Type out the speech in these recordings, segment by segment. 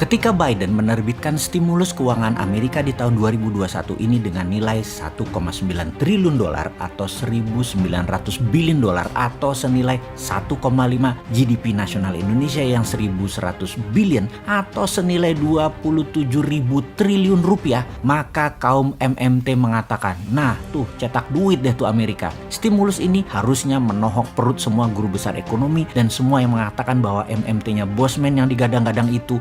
Ketika Biden menerbitkan stimulus keuangan Amerika di tahun 2021 ini dengan nilai 1,9 triliun dolar atau 1.900 billion dolar atau senilai 1,5 GDP nasional Indonesia yang 1.100 billion atau senilai 27.000 triliun rupiah, maka kaum MMT mengatakan, nah tuh cetak duit deh tuh Amerika. Stimulus ini harusnya menohok perut semua guru besar ekonomi dan semua yang mengatakan bahwa MMT-nya bosman yang digadang-gadang itu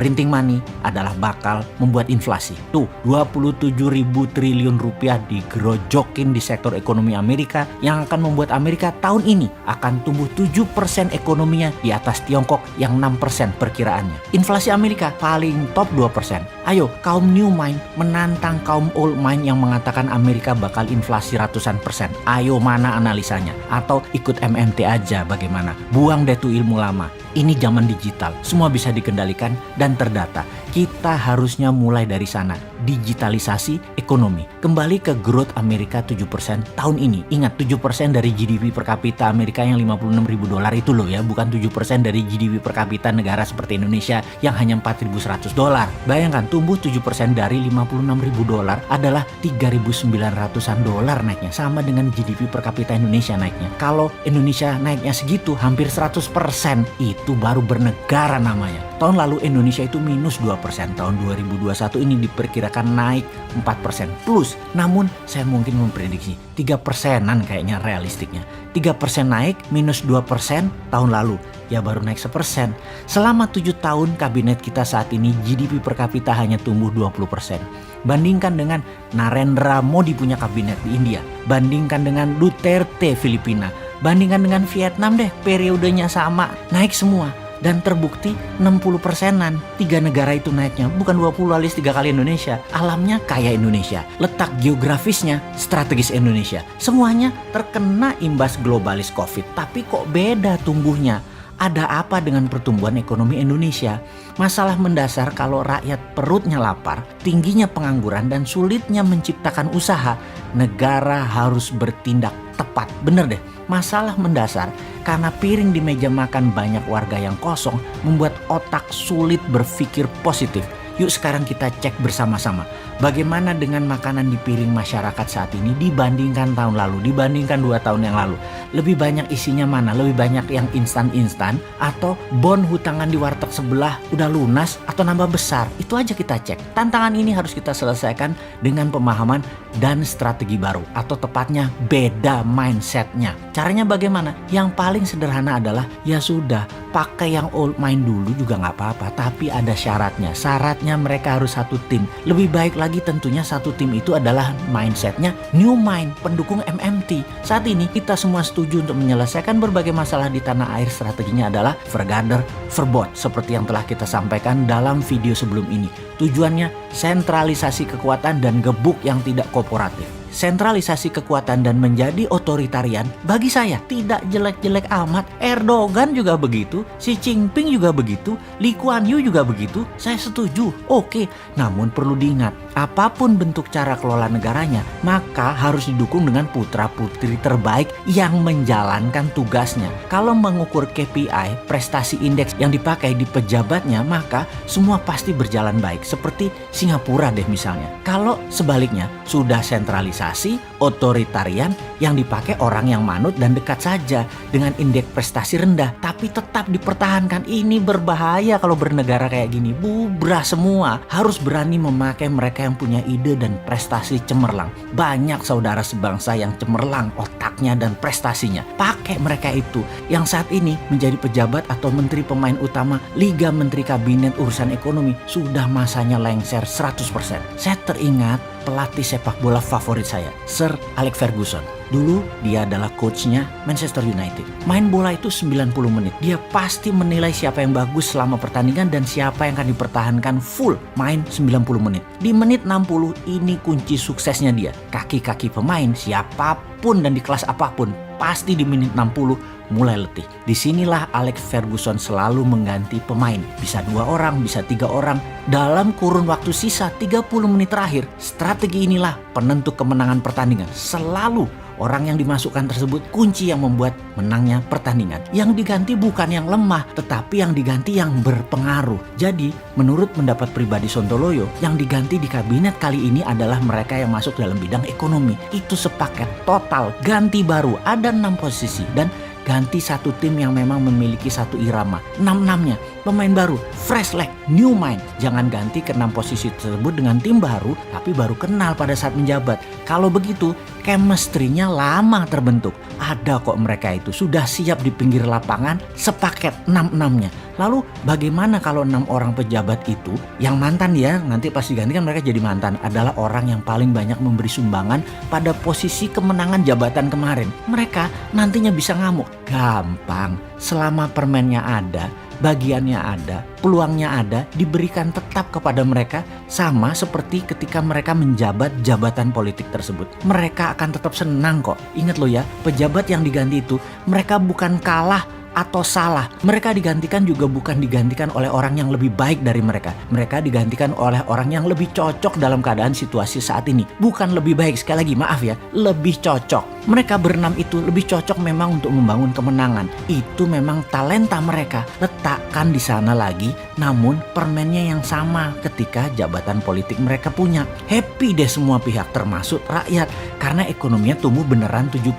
printing money adalah bakal membuat inflasi. Tuh 27.000 triliun rupiah digerojokin di sektor ekonomi Amerika yang akan membuat Amerika tahun ini akan tumbuh 7% ekonominya di atas Tiongkok yang 6% perkiraannya. Inflasi Amerika paling top 2%. Ayo kaum new mind menantang kaum old mind yang mengatakan Amerika bakal inflasi ratusan persen. Ayo mana analisanya? Atau ikut MMT aja bagaimana? Buang deh tuh ilmu lama. Ini zaman digital, semua bisa dikendalikan dan terdata. Kita harusnya mulai dari sana, digitalisasi ekonomi. Kembali ke growth Amerika 7% tahun ini. Ingat 7% dari GDP per kapita Amerika yang 56.000 dolar itu loh ya, bukan 7% dari GDP per kapita negara seperti Indonesia yang hanya 4.100 dolar. Bayangkan tumbuh 7% dari 56.000 dolar adalah 3.900-an dolar naiknya, sama dengan GDP per kapita Indonesia naiknya. Kalau Indonesia naiknya segitu, hampir 100%, itu baru bernegara namanya. Tahun lalu Indonesia itu minus 2%, tahun 2021 ini diperkirakan naik 4% plus. Namun saya mungkin memprediksi 3%-an kayaknya realistiknya. 3% naik minus 2% tahun lalu, ya baru naik 1%. Selama 7 tahun kabinet kita saat ini GDP per kapita hanya tumbuh 20%. Bandingkan dengan Narendra Modi punya kabinet di India, bandingkan dengan Duterte Filipina, bandingkan dengan Vietnam deh, periodenya sama, naik semua. Dan terbukti 60%-an 3 negara itu naiknya, bukan 20 alias 3 kali Indonesia. Alamnya kayak Indonesia, letak geografisnya strategis Indonesia. Semuanya terkena imbas globalis COVID, tapi kok beda tumbuhnya? Ada apa dengan pertumbuhan ekonomi Indonesia? Masalah mendasar kalau rakyat perutnya lapar, tingginya pengangguran dan sulitnya menciptakan usaha, negara harus bertindak tepat. Bener deh, masalah mendasar karena piring di meja makan banyak warga yang kosong membuat otak sulit berpikir positif. Yuk sekarang kita cek bersama-sama bagaimana dengan makanan di piring masyarakat saat ini dibandingkan tahun lalu, dibandingkan 2 tahun yang lalu. Lebih banyak isinya mana? Lebih banyak yang instan-instan atau bon hutangan di warteg sebelah udah lunas atau nambah besar? Itu aja kita cek. Tantangan ini harus kita selesaikan dengan pemahaman dan strategi baru, atau tepatnya beda mindsetnya. Caranya bagaimana? Yang paling sederhana adalah ya sudah, pakai yang old mind dulu juga nggak apa-apa, tapi ada syaratnya. Syaratnya mereka harus satu tim. Lebih baik lagi tentunya satu tim itu adalah mindsetnya new mind, pendukung MMT. Saat ini kita semua setuju untuk menyelesaikan berbagai masalah di tanah air. Strateginya adalah vergader, verbod, seperti yang telah kita sampaikan dalam video sebelum ini. Tujuannya sentralisasi kekuatan dan gebuk yang tidak kooperatif. Sentralisasi kekuatan dan menjadi otoritarian bagi saya tidak jelek-jelek amat. Erdogan juga begitu, Xi Jinping juga begitu, Lee Kuan Yew juga begitu. Saya setuju, oke. Namun perlu diingat, apapun bentuk cara kelola negaranya, maka harus didukung dengan putra-putri terbaik yang menjalankan tugasnya. Kalau mengukur KPI, prestasi indeks yang dipakai di pejabatnya, maka semua pasti berjalan baik. Seperti Singapura deh misalnya. Kalau sebaliknya, sudah sentralisasi, otoritarian, yang dipakai orang yang manut dan dekat saja dengan indeks prestasi rendah, tapi tetap dipertahankan. Ini berbahaya kalau bernegara kayak gini. Bubrah semua. Harus berani memakai mereka yang punya ide dan prestasi cemerlang. Banyak saudara sebangsa yang cemerlang otaknya dan prestasinya. Pakai mereka itu yang saat ini menjadi pejabat atau menteri pemain utama Liga Menteri Kabinet Urusan Ekonomi. Sudah masanya lengser 100%. Saya teringat pelatih sepak bola favorit saya, Sir Alex Ferguson. Dulu dia adalah coachnya Manchester United. Main bola itu 90 menit. Dia pasti menilai siapa yang bagus selama pertandingan dan siapa yang akan dipertahankan full main 90 menit. Di menit 60 ini kunci suksesnya dia. Kaki-kaki pemain siapapun dan di kelas apapun pasti di menit 60 mulai letih. Disinilah Alex Ferguson selalu mengganti pemain. Bisa 2 orang, bisa 3 orang. Dalam kurun waktu sisa 30 menit terakhir, strategi inilah penentu kemenangan pertandingan. Selalu Orang yang dimasukkan tersebut kunci yang membuat menangnya pertandingan. Yang diganti bukan yang lemah, tetapi yang diganti yang berpengaruh. Jadi, menurut pendapat pribadi Sontoloyo, yang diganti di kabinet kali ini adalah mereka yang masuk dalam bidang ekonomi. Itu sepaket total, ganti baru, ada 6 posisi dan ganti satu tim yang memang memiliki satu irama. 6-6-nya pemain baru, fresh leg, new mind. Jangan ganti ke 6 posisi tersebut dengan tim baru tapi baru kenal pada saat menjabat. Kalau begitu chemistry-nya lama terbentuk. Ada kok mereka itu sudah siap di pinggir lapangan sepaket 6-6-nya. Lalu bagaimana kalau 6 orang pejabat itu yang mantan ya, nanti pas digantikan mereka jadi mantan, adalah orang yang paling banyak memberi sumbangan pada posisi kemenangan jabatan kemarin. Mereka nantinya bisa ngamuk. Gampang, selama permennya ada, bagiannya ada, peluangnya ada, diberikan tetap kepada mereka sama seperti ketika mereka menjabat jabatan politik tersebut. Mereka akan tetap senang kok. Ingat loh ya, pejabat yang diganti itu mereka bukan kalah atau salah. Mereka digantikan juga bukan digantikan oleh orang yang lebih baik dari mereka. Mereka digantikan oleh orang yang lebih cocok dalam keadaan situasi saat ini. Bukan lebih baik, sekali lagi maaf ya, lebih cocok. Mereka berenam itu lebih cocok memang untuk membangun kemenangan. Itu memang talenta mereka. Letakkan di sana lagi, namun permennya yang sama ketika jabatan politik mereka punya. Happy deh semua pihak termasuk rakyat. Karena ekonominya tumbuh beneran 7%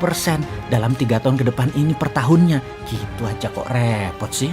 dalam 3 tahun ke depan ini per tahunnya. Gitu aja kok repot sih.